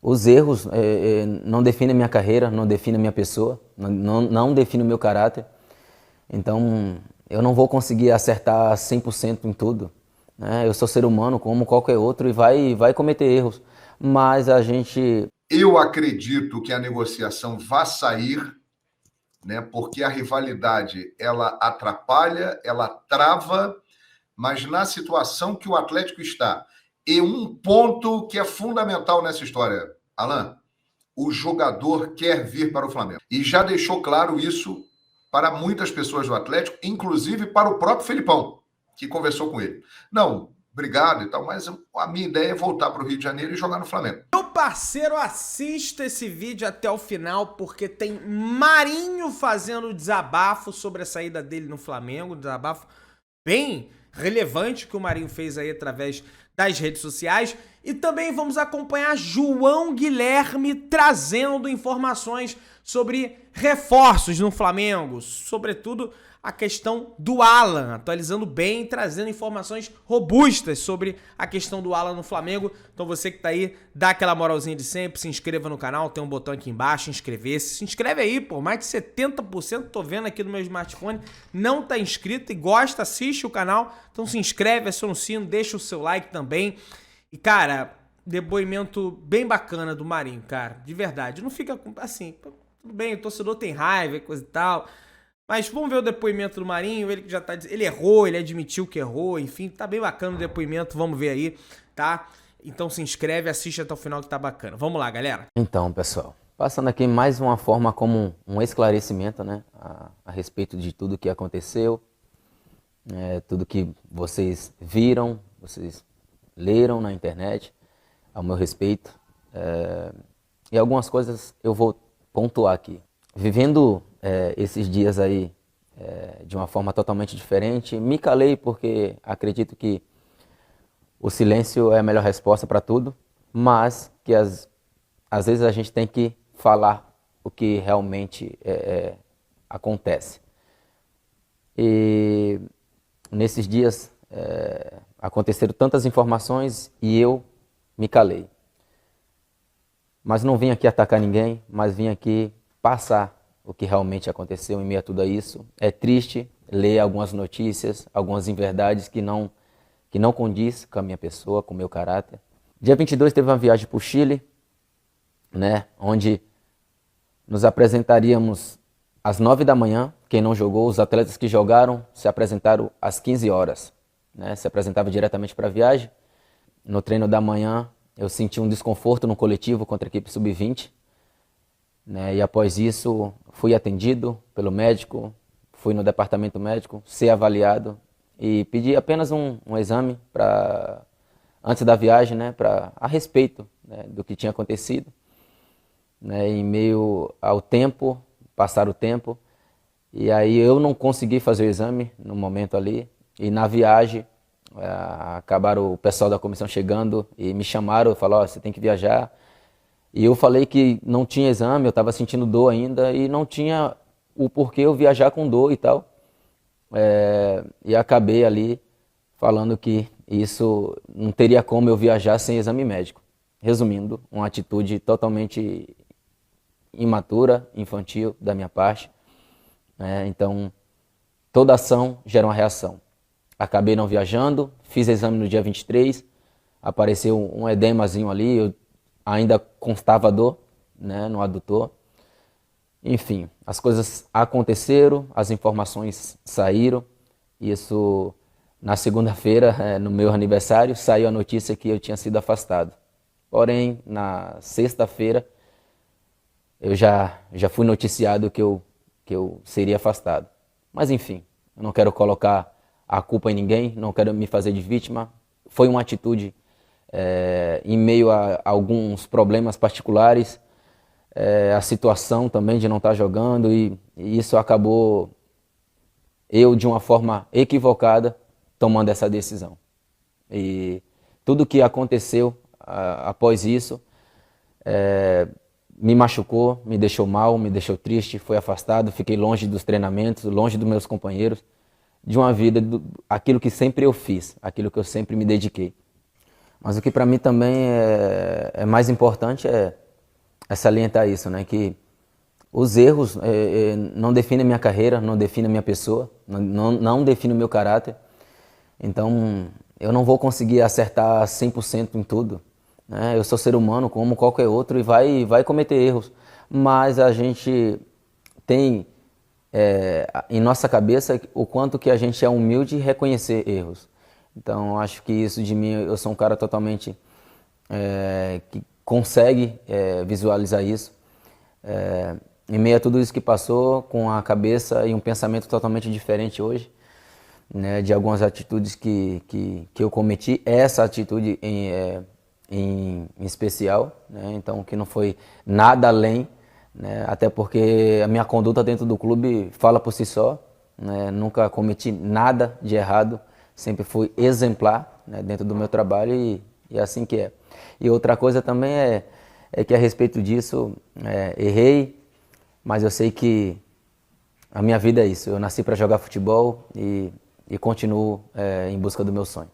Os erros não definem minha carreira, não definem minha pessoa, não definem o meu caráter. Então, eu não vou conseguir acertar 100% em tudo, né? Eu sou ser humano como qualquer outro e vai cometer erros. Mas a gente... Eu acredito que a negociação vai sair, né? Porque a rivalidade, ela atrapalha, ela trava, mas na situação que o Atlético está, e um ponto que é fundamental nessa história, Alan, o jogador quer vir para o Flamengo. E já deixou claro isso para muitas pessoas do Atlético, inclusive para o próprio Felipão, que conversou com ele. Não, obrigado e tal, mas a minha ideia é voltar para o Rio de Janeiro e jogar no Flamengo. Meu parceiro, assista esse vídeo até o final, porque tem Marinho fazendo desabafo sobre a saída dele no Flamengo, desabafo bem relevante que o Marinho fez aí através das redes sociais. E também vamos acompanhar João Guilherme trazendo informações sobre reforços no Flamengo, sobretudo a questão do Alan, atualizando bem, trazendo informações robustas sobre a questão do Alan no Flamengo. Então você que tá aí, dá aquela moralzinha de sempre, se inscreva no canal, tem um botão aqui embaixo, inscrever-se. Se inscreve aí, pô, mais de 70% tô vendo aqui no meu smartphone, não tá inscrito e gosta, assiste o canal, então se inscreve, aciona o sino, deixa o seu like também. E cara, depoimento bem bacana do Marinho, cara, de verdade, não fica assim, tudo bem, o torcedor tem raiva e coisa e tal, mas vamos ver o depoimento do Marinho, ele que já tá dizendo, ele errou, ele admitiu que errou, enfim, tá bem bacana o depoimento, vamos ver aí, tá? Então se inscreve, assiste até o final que tá bacana. Vamos lá, galera. Então, pessoal, passando aqui mais uma forma como um esclarecimento, né, a respeito de tudo que aconteceu, tudo que vocês viram, vocês leram na internet, ao meu respeito, e algumas coisas eu vou pontuar aqui. Vivendo esses dias aí de uma forma totalmente diferente, me calei porque acredito que o silêncio é a melhor resposta para tudo, mas que às vezes a gente tem que falar o que realmente acontece. E nesses dias aconteceram tantas informações e eu me calei. Mas não vim aqui atacar ninguém, mas vim aqui passar o que realmente aconteceu em meio a tudo isso. É triste ler algumas notícias, algumas inverdades que não condiz com a minha pessoa, com o meu caráter. Dia 22 teve uma viagem para o Chile, né, onde nos apresentaríamos às 9 da manhã. Quem não jogou, os atletas que jogaram se apresentaram às 15 horas. Né, se apresentava diretamente para a viagem. No treino da manhã, eu senti um desconforto no coletivo contra a equipe sub-20. Né, e após isso, fui atendido pelo médico, fui no departamento médico, ser avaliado e pedi apenas um exame antes da viagem, né, a respeito, né, do que tinha acontecido. Né, em meio ao tempo, passar o tempo, e aí eu não consegui fazer o exame no momento ali, e na viagem acabaram o pessoal da comissão chegando e me chamaram, falaram, você tem que viajar. E eu falei que não tinha exame, eu estava sentindo dor ainda e não tinha o porquê eu viajar com dor e tal. E acabei ali falando que isso não teria como eu viajar sem exame médico. Resumindo, uma atitude totalmente imatura, infantil da minha parte. Então, toda ação gera uma reação. Acabei não viajando, fiz exame no dia 23, apareceu um edemazinho ali, eu ainda constava dor, né, no adutor. Enfim, as coisas aconteceram, as informações saíram. Isso na segunda-feira, no meu aniversário, saiu a notícia que eu tinha sido afastado. Porém, na sexta-feira, eu já fui noticiado que eu seria afastado. Mas enfim, eu não quero colocar a culpa em ninguém, não quero me fazer de vítima. Foi uma atitude em meio a alguns problemas particulares, a situação também de não estar jogando, e isso acabou eu, de uma forma equivocada, tomando essa decisão. E tudo que aconteceu após isso me machucou, me deixou mal, me deixou triste, fui afastado, fiquei longe dos treinamentos, longe dos meus companheiros, de uma vida, aquilo que sempre eu fiz, aquilo que eu sempre me dediquei. Mas o que para mim também é mais importante é salientar isso, né? Que os erros não definem a minha carreira, não definem a minha pessoa, não definem o meu caráter. Então, eu não vou conseguir acertar 100% em tudo, né? Eu sou ser humano como qualquer outro e vai cometer erros. Mas a gente tem em nossa cabeça o quanto que a gente é humilde e reconhecer erros. Então, acho que isso de mim, eu sou um cara totalmente que consegue visualizar isso. Em meio a tudo isso que passou, com a cabeça e um pensamento totalmente diferente hoje, né, de algumas atitudes que eu cometi, essa atitude em especial, né, então que não foi nada além, né, até porque a minha conduta dentro do clube fala por si só, né, nunca cometi nada de errado, sempre fui exemplar, né, dentro do meu trabalho e assim que é. E outra coisa também é que a respeito disso, errei, mas eu sei que a minha vida é isso. Eu nasci para jogar futebol e continuo em busca do meu sonho.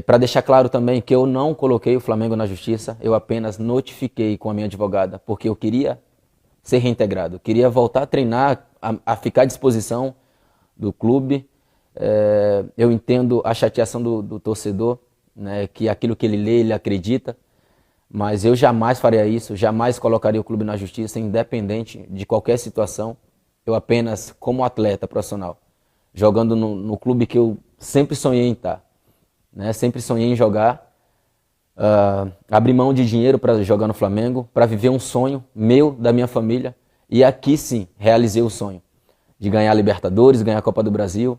Para deixar claro também que eu não coloquei o Flamengo na justiça, eu apenas notifiquei com a minha advogada, porque eu queria ser reintegrado, queria voltar a treinar, a ficar à disposição do clube. Eu entendo a chateação do torcedor, né, que aquilo que ele lê, ele acredita, mas eu jamais faria isso, jamais colocaria o clube na justiça, independente de qualquer situação. Eu apenas, como atleta profissional, jogando no clube que eu sempre sonhei em estar, né, sempre sonhei em jogar, abrir mão de dinheiro para jogar no Flamengo, para viver um sonho meu, da minha família, e aqui sim, realizei o sonho de ganhar a Libertadores, ganhar a Copa do Brasil.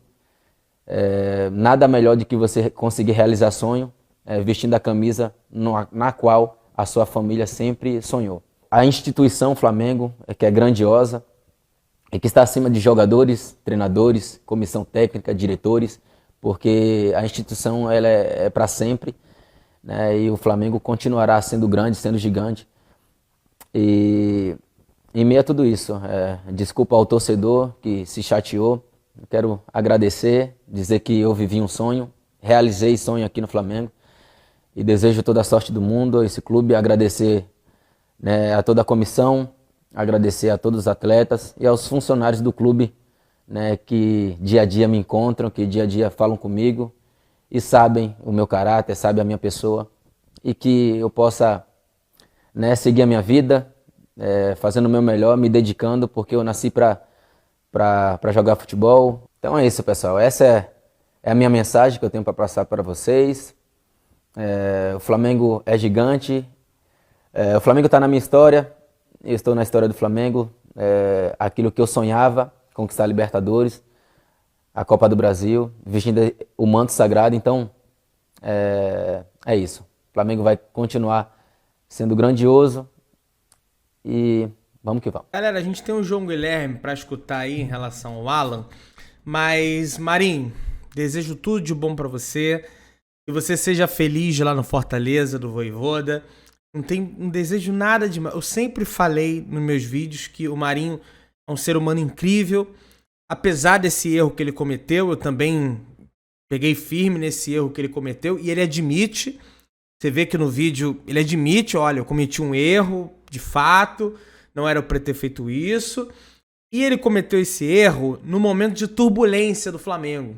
Nada melhor do que você conseguir realizar sonho vestindo a camisa na qual a sua família sempre sonhou. A instituição Flamengo, que é grandiosa e que está acima de jogadores, treinadores, comissão técnica, diretores, porque a instituição ela é para sempre, né? E o Flamengo continuará sendo grande, sendo gigante. E em meio a tudo isso, desculpa ao torcedor que se chateou. Quero agradecer, dizer que eu vivi um sonho, realizei sonho aqui no Flamengo e desejo toda a sorte do mundo a esse clube, agradecer, né, a toda a comissão, agradecer a todos os atletas e aos funcionários do clube, né, que dia a dia me encontram, que dia a dia falam comigo e sabem o meu caráter, sabem a minha pessoa e que eu possa, né, seguir a minha vida, fazendo o meu melhor, me dedicando, porque eu nasci para jogar futebol. Então é isso, pessoal. Essa é a minha mensagem que eu tenho para passar para vocês. O Flamengo é gigante. O Flamengo está na minha história. Eu estou na história do Flamengo. Aquilo que eu sonhava, conquistar a Libertadores, a Copa do Brasil, vestindo o manto sagrado. Então é isso. O Flamengo vai continuar sendo grandioso e vamos que vamos. Galera, a gente tem o João Guilherme para escutar aí em relação ao Alan, mas Marinho, desejo tudo de bom para você, que você seja feliz lá no Fortaleza do Vojvoda. Não desejo nada demais. Eu sempre falei nos meus vídeos que o Marinho é um ser humano incrível. Apesar desse erro que ele cometeu, eu também peguei firme nesse erro que ele cometeu e ele admite. Você vê que no vídeo ele admite, olha, eu cometi um erro, de fato, não era para ter feito isso. E ele cometeu esse erro no momento de turbulência do Flamengo.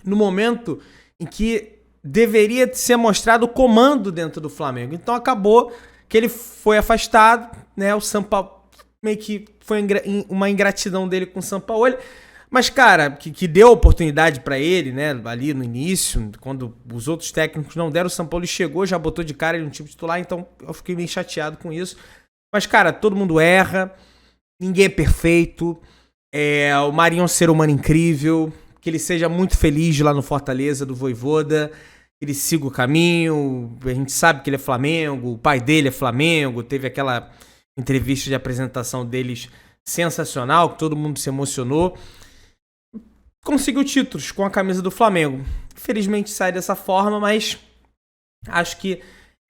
No momento em que deveria ser mostrado o comando dentro do Flamengo. Então acabou que ele foi afastado, né? O Sampaoli meio que foi uma ingratidão dele com o Sampaoli. Mas, cara, que deu oportunidade pra ele, né? Ali no início, quando os outros técnicos não deram, o Sampaoli chegou, já botou de cara ele no time titular, então eu fiquei meio chateado com isso. Mas, cara, todo mundo erra, ninguém é perfeito, o Marinho é um ser humano incrível, que ele seja muito feliz lá no Fortaleza do Vojvoda, que ele siga o caminho, a gente sabe que ele é Flamengo, o pai dele é Flamengo, teve aquela entrevista de apresentação deles sensacional, que todo mundo se emocionou. Conseguiu títulos com a camisa do Flamengo. Infelizmente sai dessa forma, mas acho que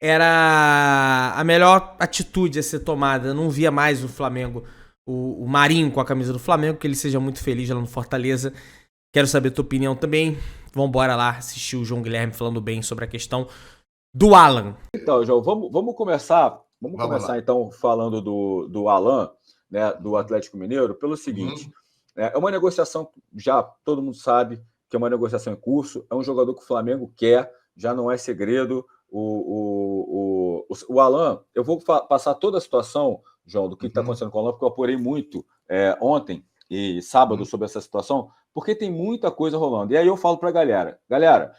era a melhor atitude a ser tomada. Eu não via mais o Flamengo, o Marinho com a camisa do Flamengo, que ele seja muito feliz lá no Fortaleza. Quero saber a tua opinião também. Vambora lá assistir o João Guilherme falando bem sobre a questão do Alan. Então, João, vamos começar lá. então falando do Alan, né, do Atlético Mineiro, pelo seguinte, é uma negociação, já todo mundo sabe que é uma negociação em curso, é um jogador que o Flamengo quer, já não é segredo. O Alan, eu vou passar toda a situação, João, do que está acontecendo com o Alan, porque eu apurei muito ontem e sábado sobre essa situação, porque tem muita coisa rolando. E aí eu falo para a galera,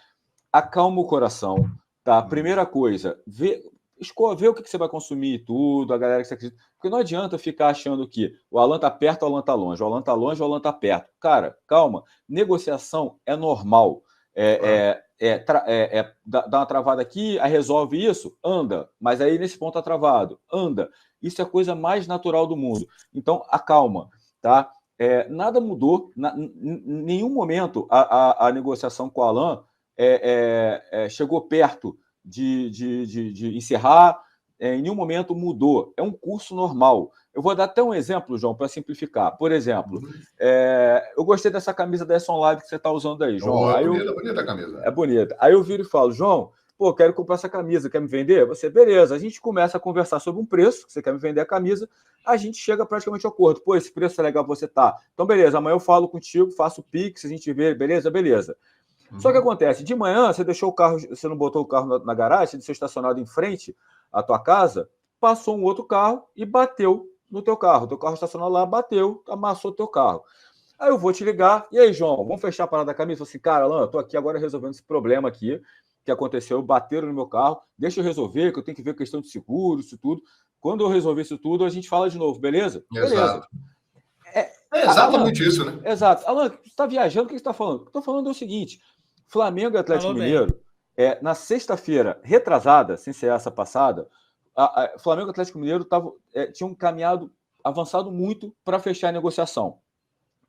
acalma o coração, tá? Primeira coisa, vê o que você vai consumir e tudo, a galera que você acredita. Porque não adianta ficar achando que o Alan tá perto, o Alan tá longe, o Alan tá longe, o Alan tá perto. Cara, calma, negociação é normal. Dá uma travada aqui, aí resolve isso, anda. Mas aí nesse ponto tá travado, anda. Isso é a coisa mais natural do mundo. Então, acalma, tá? Nada mudou, em nenhum momento a negociação com o Alan chegou perto de encerrar, em nenhum momento mudou. É um curso normal. Eu vou dar até um exemplo, João, para simplificar. Por exemplo, eu gostei dessa camisa da Esson Live que você está usando aí, João. Bonita a camisa. É bonita. Aí eu viro e falo, João, pô, quero comprar essa camisa, quer me vender? Você, beleza. A gente começa a conversar sobre um preço, você quer me vender a camisa, a gente chega praticamente ao acordo. Pô, esse preço é legal pra você tá. Então, beleza, amanhã eu falo contigo, faço o Pix, a gente vê, beleza. Só que acontece, de manhã você deixou o carro, você não botou o carro na garagem, você deixou estacionado em frente à tua casa, passou um outro carro e bateu no teu carro. Teu carro estacionou lá, bateu, amassou teu carro. Aí eu vou te ligar, e aí, João, vamos fechar a parada da camisa? Eu falo assim, cara, Alan, eu tô aqui agora resolvendo esse problema aqui, que aconteceu, bateram no meu carro, deixa eu resolver, que eu tenho que ver questão de seguro, isso tudo. Quando eu resolver isso tudo, a gente fala de novo, beleza? Exato. Beleza. É exatamente isso, né? Exato. Alan, você está viajando, o que você está falando? O que eu estou falando é o seguinte, Flamengo e Atlético Mineiro, na sexta-feira retrasada, sem ser essa passada, Flamengo e Atlético Mineiro tinham avançado muito para fechar a negociação.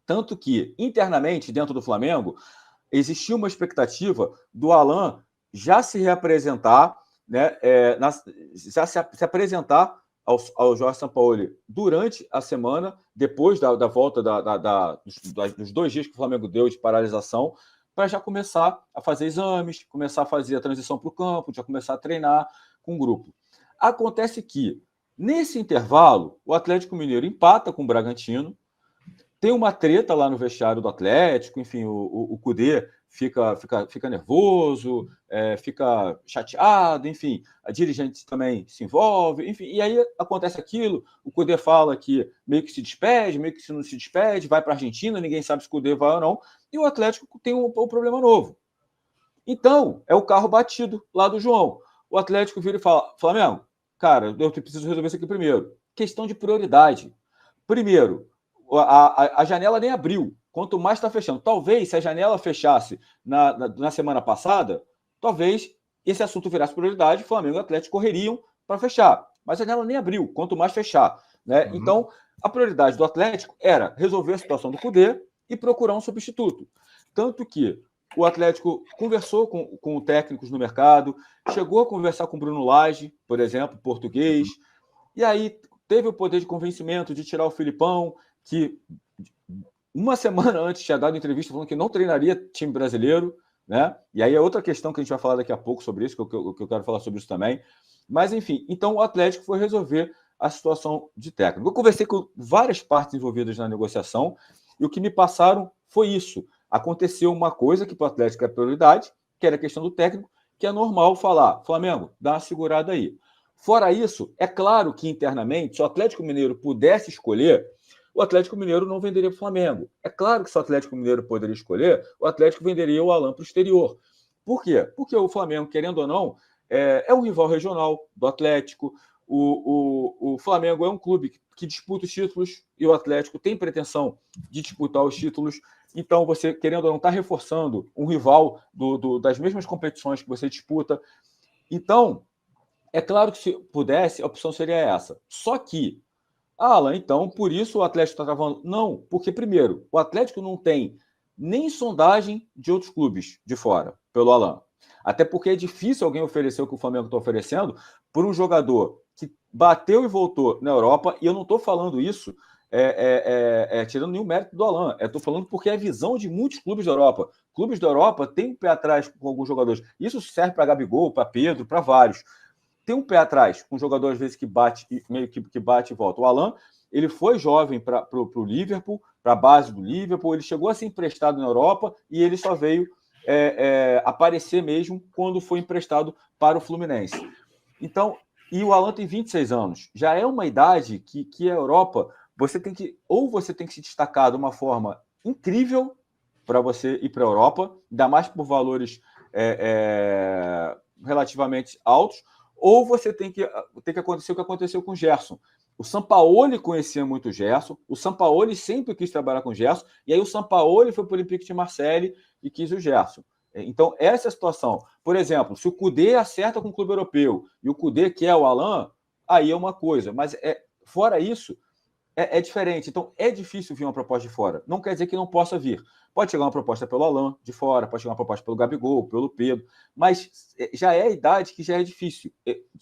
Tanto que, internamente, dentro do Flamengo, existia uma expectativa do Alan já se reapresentar, né, já se apresentar ao Jorge Sampaoli durante a semana, depois da volta dos 2 dias que o Flamengo deu de paralisação, para já começar a fazer exames, começar a fazer a transição para o campo, já começar a treinar com o grupo. Acontece que, nesse intervalo, o Atlético Mineiro empata com o Bragantino, tem uma treta lá no vestiário do Atlético, enfim, o Kudê fica nervoso, fica chateado, enfim, a dirigente também se envolve, enfim, e aí acontece aquilo, o Kudê fala que meio que se despede, meio que se não se despede, vai para a Argentina, ninguém sabe se o Kudê vai ou não, e o Atlético tem um problema novo. Então, é o carro batido lá do João. O Atlético vira e fala, Flamengo, cara, eu preciso resolver isso aqui primeiro. Questão de prioridade. Primeiro, a janela nem abriu, quanto mais está fechando. Talvez, se a janela fechasse na semana passada, talvez esse assunto virasse prioridade, Flamengo e Atlético correriam para fechar. Mas a janela nem abriu, quanto mais fechar. Né? Então, a prioridade do Atlético era resolver a situação do Kudê e procurar um substituto. Tanto que o Atlético conversou com técnicos no mercado, chegou a conversar com o Bruno Lage, por exemplo, português, e aí teve o poder de convencimento de tirar o Filipão, que uma semana antes tinha dado entrevista falando que não treinaria time brasileiro, né? E aí é outra questão que a gente vai falar daqui a pouco sobre isso, que eu quero falar sobre isso também. Mas, enfim, então o Atlético foi resolver a situação de técnico. Eu conversei com várias partes envolvidas na negociação e o que me passaram foi isso. Aconteceu uma coisa que para o Atlético é prioridade, que era a questão do técnico, que é normal falar, Flamengo, dá uma segurada aí. Fora isso, é claro que internamente, se o Atlético Mineiro pudesse escolher, o Atlético Mineiro não venderia para o Flamengo. É claro que se o Atlético Mineiro poderia escolher, o Atlético venderia o Alan para o exterior. Por quê? Porque o Flamengo, querendo ou não, é um rival regional do Atlético. O Flamengo é um clube que disputa os títulos e o Atlético tem pretensão de disputar os títulos. Então, você, querendo ou não, está reforçando um rival das mesmas competições que você disputa. Então, é claro que se pudesse, a opção seria essa. Só que, Alan, então, por isso o Atlético está travando? Não, porque, primeiro, o Atlético não tem nem sondagem de outros clubes de fora, pelo Alan. Até porque é difícil alguém oferecer o que o Flamengo está oferecendo por um jogador que bateu e voltou na Europa, e eu não estou falando isso tirando nenhum mérito do Alan. Estou falando porque é a visão de muitos clubes da Europa. Clubes da Europa têm um pé atrás com alguns jogadores. Isso serve para Gabigol, para Pedro, para vários. Tem um pé atrás com um jogador, às vezes, que bate que bate e volta. O Alan, ele foi jovem para o Liverpool, para a base do Liverpool, ele chegou a ser emprestado na Europa e ele só veio aparecer mesmo quando foi emprestado para o Fluminense. Então, e o Alan tem 26 anos. Já é uma idade que a Europa, você tem que se destacar de uma forma incrível para você ir para a Europa, ainda mais por valores relativamente altos, ou você tem que acontecer o que aconteceu com o Gerson. O Sampaoli conhecia muito o Gerson, o Sampaoli sempre quis trabalhar com o Gerson, e aí o Sampaoli foi para o Olympique de Marseille e quis o Gerson. Então, essa é a situação. Por exemplo, se o Koudé acerta com o clube europeu e o Koudé quer o Alan, aí é uma coisa. Mas, fora isso, é diferente. Então, é difícil vir uma proposta de fora. Não quer dizer que não possa vir. Pode chegar uma proposta pelo Alan de fora, pode chegar uma proposta pelo Gabigol, pelo Pedro, mas já é a idade que já é difícil.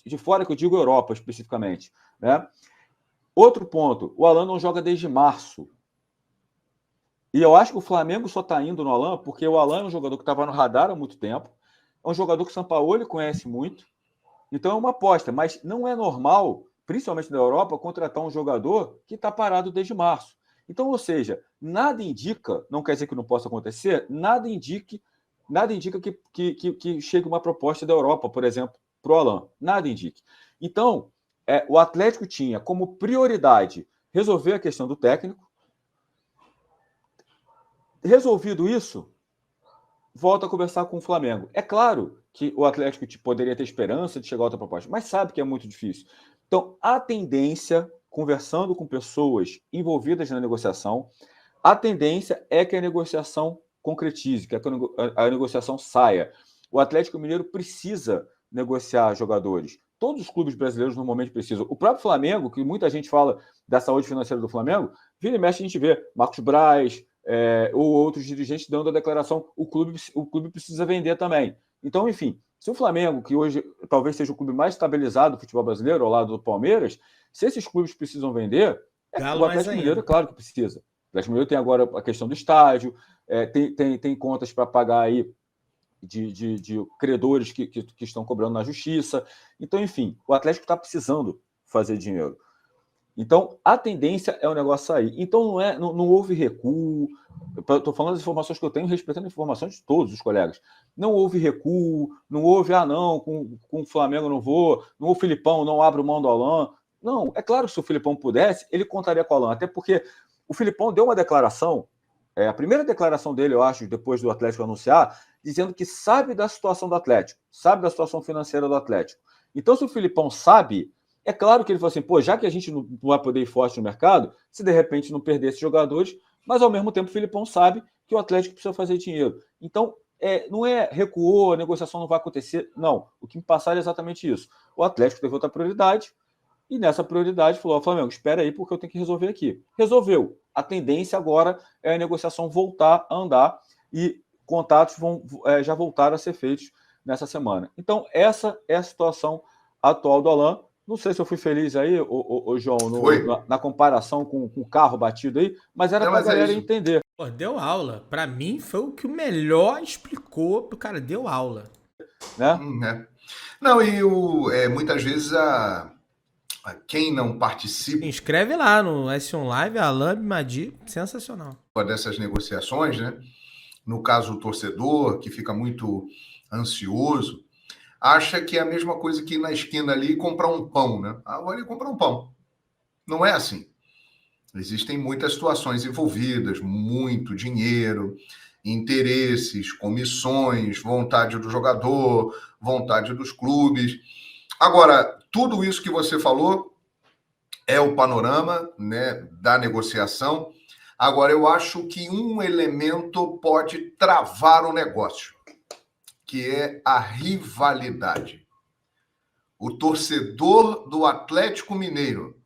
De fora que eu digo Europa, especificamente. Né? Outro ponto, o Alan não joga desde março. E eu acho que o Flamengo só está indo no Alan porque o Alan é um jogador que estava no radar há muito tempo, é um jogador que o Sampaoli conhece muito, então é uma aposta, mas não é normal, principalmente na Europa, contratar um jogador que está parado desde março. Então, ou seja, nada indica, não quer dizer que não possa acontecer, nada indica que chegue uma proposta da Europa, por exemplo, para o Alan. Nada indica. Então, o Atlético tinha como prioridade resolver a questão do técnico. Resolvido isso, volta a conversar com o Flamengo. É claro que o Atlético poderia ter esperança de chegar a outra proposta, mas sabe que é muito difícil. Então, a tendência, conversando com pessoas envolvidas na negociação, a tendência é que a negociação concretize, que a negociação saia. O Atlético Mineiro precisa negociar jogadores. Todos os clubes brasileiros normalmente precisam. O próprio Flamengo, que muita gente fala da saúde financeira do Flamengo, vira e mexe a gente vê Marcos Braz, ou outros dirigentes dando a declaração, o clube precisa vender também. Então, enfim, se o Flamengo, que hoje talvez seja o clube mais estabilizado do futebol brasileiro, ao lado do Palmeiras, se esses clubes precisam vender, o Atlético Mineiro, é claro que precisa. O Atlético Mineiro tem agora a questão do estádio, tem contas para pagar aí de credores que estão cobrando na justiça. Então, enfim, o Atlético está precisando fazer dinheiro. Então, a tendência é o negócio sair. Então, não houve recuo. Estou falando das informações que eu tenho, respeitando as informações de todos os colegas. Não houve recuo, não houve, com o Flamengo não vou, não o Filipão não abre mão do Alan. Não, é claro que se o Filipão pudesse, ele contaria com o Alan, até porque o Filipão deu uma declaração, a primeira declaração dele, eu acho, depois do Atlético anunciar, dizendo que sabe da situação do Atlético, sabe da situação financeira do Atlético. Então, se o Filipão sabe, é claro que ele falou assim, já que a gente não vai poder ir forte no mercado, se de repente não perder esses jogadores, mas ao mesmo tempo o Filipão sabe que o Atlético precisa fazer dinheiro. Então, não recuou, a negociação não vai acontecer, não. O que me passaram é exatamente isso. O Atlético teve outra prioridade, e nessa prioridade falou, Flamengo, espera aí porque eu tenho que resolver aqui. Resolveu. A tendência agora é a negociação voltar a andar e contatos já voltaram a ser feitos nessa semana. Então, essa é a situação atual do Alan. Não sei se eu fui feliz aí, João, na comparação com o carro batido aí, mas era para a galera entender. Pô, deu aula. Para mim, foi o que o melhor explicou. Cara, deu aula. Né? Não, e muitas vezes quem não participa... Inscreve lá no S1 Live, Alan Madi, sensacional. Dessas negociações, né? No caso, o torcedor, que fica muito ansioso, acha que é a mesma coisa que ir na esquina ali e comprar um pão, né? Agora ele comprar um pão. Não é assim. Existem muitas situações envolvidas, muito dinheiro, interesses, comissões, vontade do jogador, vontade dos clubes. Agora, tudo isso que você falou é o panorama, né, da negociação. Agora, eu acho que um elemento pode travar o negócio, que é a rivalidade. O torcedor do Atlético Mineiro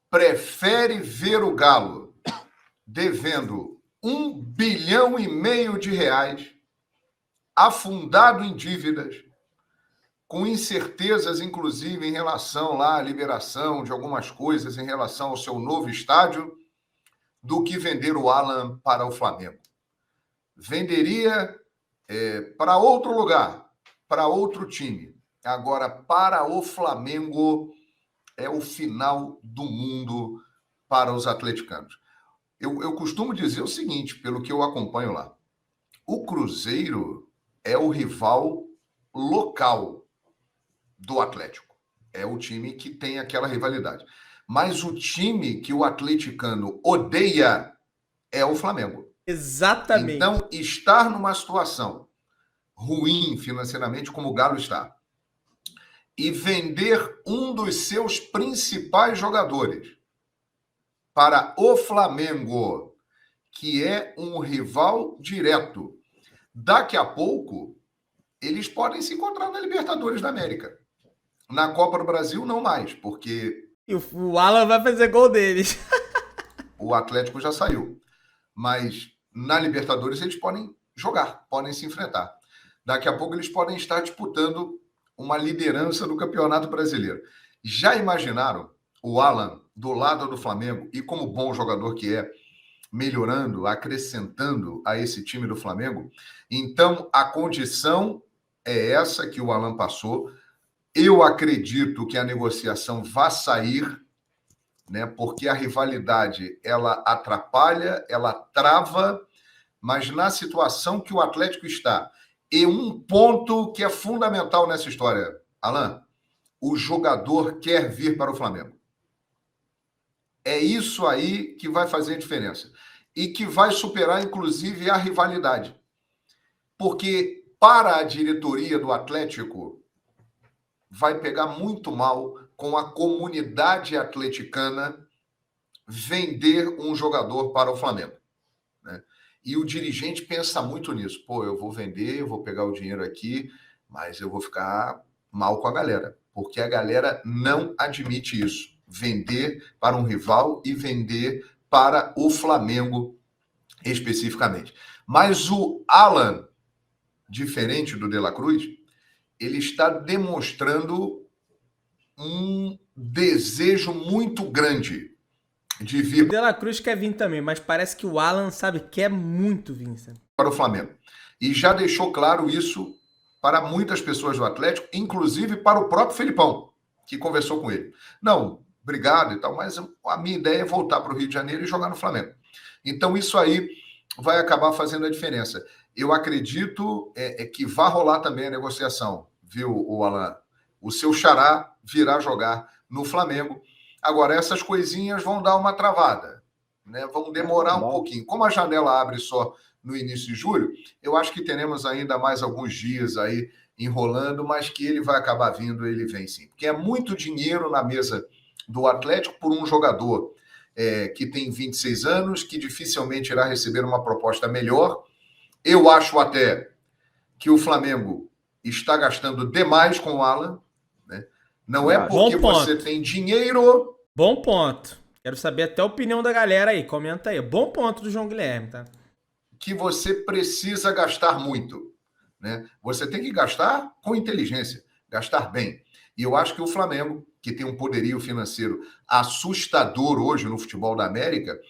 prefere ver o Galo devendo 1,5 bilhão de reais, afundado em dívidas, com incertezas, inclusive, em relação lá à liberação de algumas coisas em relação ao seu novo estádio, do que vender o Alan para o Flamengo. Venderia para outro lugar, para outro time. Agora, para o Flamengo, é o final do mundo para os atleticanos. Eu costumo dizer o seguinte, pelo que eu acompanho lá. O Cruzeiro é o rival local do Atlético. É o time que tem aquela rivalidade. Mas o time que o atleticano odeia é o Flamengo. Exatamente. Então, estar numa situação ruim financeiramente, como o Galo está, e vender um dos seus principais jogadores para o Flamengo, que é um rival direto, daqui a pouco, eles podem se encontrar na Libertadores da América. Na Copa do Brasil, não mais, porque... E o Alan vai fazer gol deles. O Atlético já saiu. Mas na Libertadores eles podem jogar, podem se enfrentar. Daqui a pouco eles podem estar disputando uma liderança do Campeonato Brasileiro. Já imaginaram o Alan do lado do Flamengo e como bom jogador que é, melhorando, acrescentando a esse time do Flamengo? Então, a condição é essa que o Alan passou. Eu acredito que a negociação vai sair, né? Porque a rivalidade, ela atrapalha, ela trava, mas na situação que o Atlético está, e um ponto que é fundamental nessa história, Alan, o jogador quer vir para o Flamengo. É isso aí que vai fazer a diferença. E que vai superar, inclusive, a rivalidade. Porque para a diretoria do Atlético, vai pegar muito mal com a comunidade atleticana vender um jogador para o Flamengo, né? E o dirigente pensa muito nisso. Pô, eu vou vender, eu vou pegar o dinheiro aqui, mas eu vou ficar mal com a galera, porque a galera não admite isso. Vender para um rival e vender para o Flamengo especificamente. Mas o Alan, diferente do De La Cruz, ele está demonstrando um desejo muito grande de vir O De La Cruz quer vir também, mas parece que o Alan, sabe, quer muito vir. Para o Flamengo. E já deixou claro isso para muitas pessoas do Atlético, inclusive para o próprio Felipão, que conversou com ele. Não, obrigado e tal, mas a minha ideia é voltar para o Rio de Janeiro e jogar no Flamengo. Então isso aí vai acabar fazendo a diferença. Eu acredito que vai rolar também a negociação, viu, o Alan? O seu xará virá jogar no Flamengo. Agora, essas coisinhas vão dar uma travada, né? Vão demorar um pouquinho. Como a janela abre só no início de julho, eu acho que teremos ainda mais alguns dias aí enrolando, mas que ele vai acabar vindo, ele vem sim. Porque é muito dinheiro na mesa do Atlético por um jogador que tem 26 anos, que dificilmente irá receber uma proposta melhor. Eu acho até que o Flamengo está gastando demais com o Alan, né? Não é porque você tem dinheiro... Bom ponto. Quero saber até a opinião da galera aí. Comenta aí. Bom ponto do João Guilherme, tá? Que você precisa gastar muito, né? Você tem que gastar com inteligência, gastar bem. E eu acho que o Flamengo, que tem um poderio financeiro assustador hoje no futebol da América,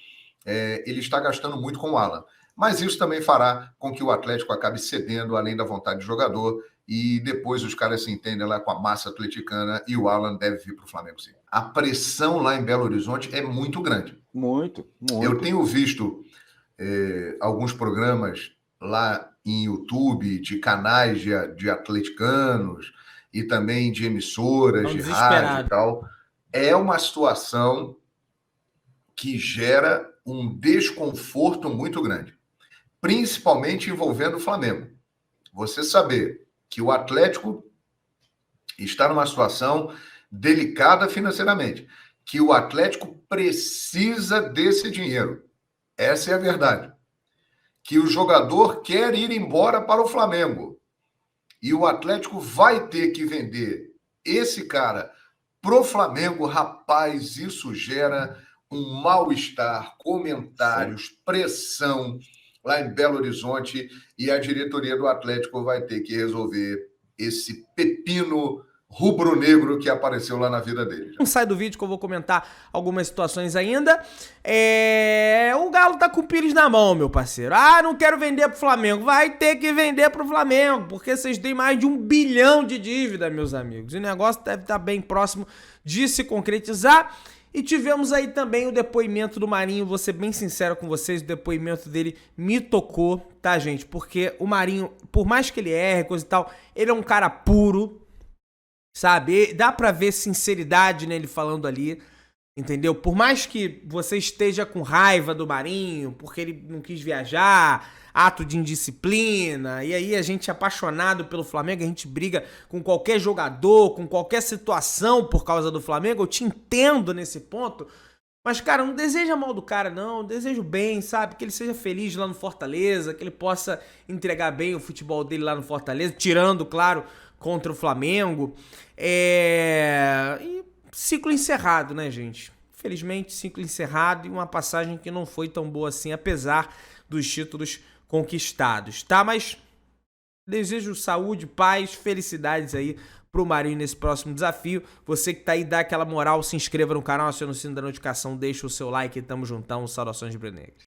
ele está gastando muito com o Alan. Mas isso também fará com que o Atlético acabe cedendo, além da vontade do jogador, e depois os caras se entendem lá com a massa atleticana e o Alan deve vir para o Flamengo, sim. A pressão lá em Belo Horizonte é muito grande. Muito. Eu tenho visto alguns programas lá em YouTube de canais de atleticanos e também de emissoras de rádio e tal. É uma situação que gera um desconforto muito grande, principalmente envolvendo o Flamengo. Você saber que o Atlético está numa situação delicada financeiramente, que o Atlético precisa desse dinheiro. Essa é a verdade. Que o jogador quer ir embora para o Flamengo. E o Atlético vai ter que vender esse cara pro Flamengo. Rapaz, isso gera um mal-estar, comentários, pressão lá em Belo Horizonte, e a diretoria do Atlético vai ter que resolver esse pepino rubro-negro que apareceu lá na vida dele. Não sai do vídeo que eu vou comentar algumas situações ainda. O Galo tá com o Pires na mão, meu parceiro. Ah, não quero vender pro Flamengo. Vai ter que vender pro Flamengo, porque vocês têm mais de 1 bilhão de dívida, meus amigos. E o negócio deve estar bem próximo de se concretizar. E tivemos aí também o depoimento do Marinho. Vou ser bem sincero com vocês, o depoimento dele me tocou, tá, gente? Porque o Marinho, por mais que ele erre, coisa e tal, ele é um cara puro, sabe? Dá pra ver sinceridade nele falando ali, entendeu? Por mais que você esteja com raiva do Marinho, porque ele não quis viajar, ato de indisciplina, e aí a gente é apaixonado pelo Flamengo, a gente briga com qualquer jogador, com qualquer situação por causa do Flamengo, eu te entendo nesse ponto, mas, cara, não deseja mal do cara, não, desejo bem, sabe? Que ele seja feliz lá no Fortaleza, que ele possa entregar bem o futebol dele lá no Fortaleza, tirando, claro, contra o Flamengo. E ciclo encerrado, né, gente? Felizmente, ciclo encerrado e uma passagem que não foi tão boa assim, apesar dos títulos conquistados, tá? Mas desejo saúde, paz, felicidades aí pro Marinho nesse próximo desafio. Você que tá aí, dá aquela moral, se inscreva no canal, aciona o sino da notificação, deixa o seu like e tamo juntão. Saudações de Brenegre.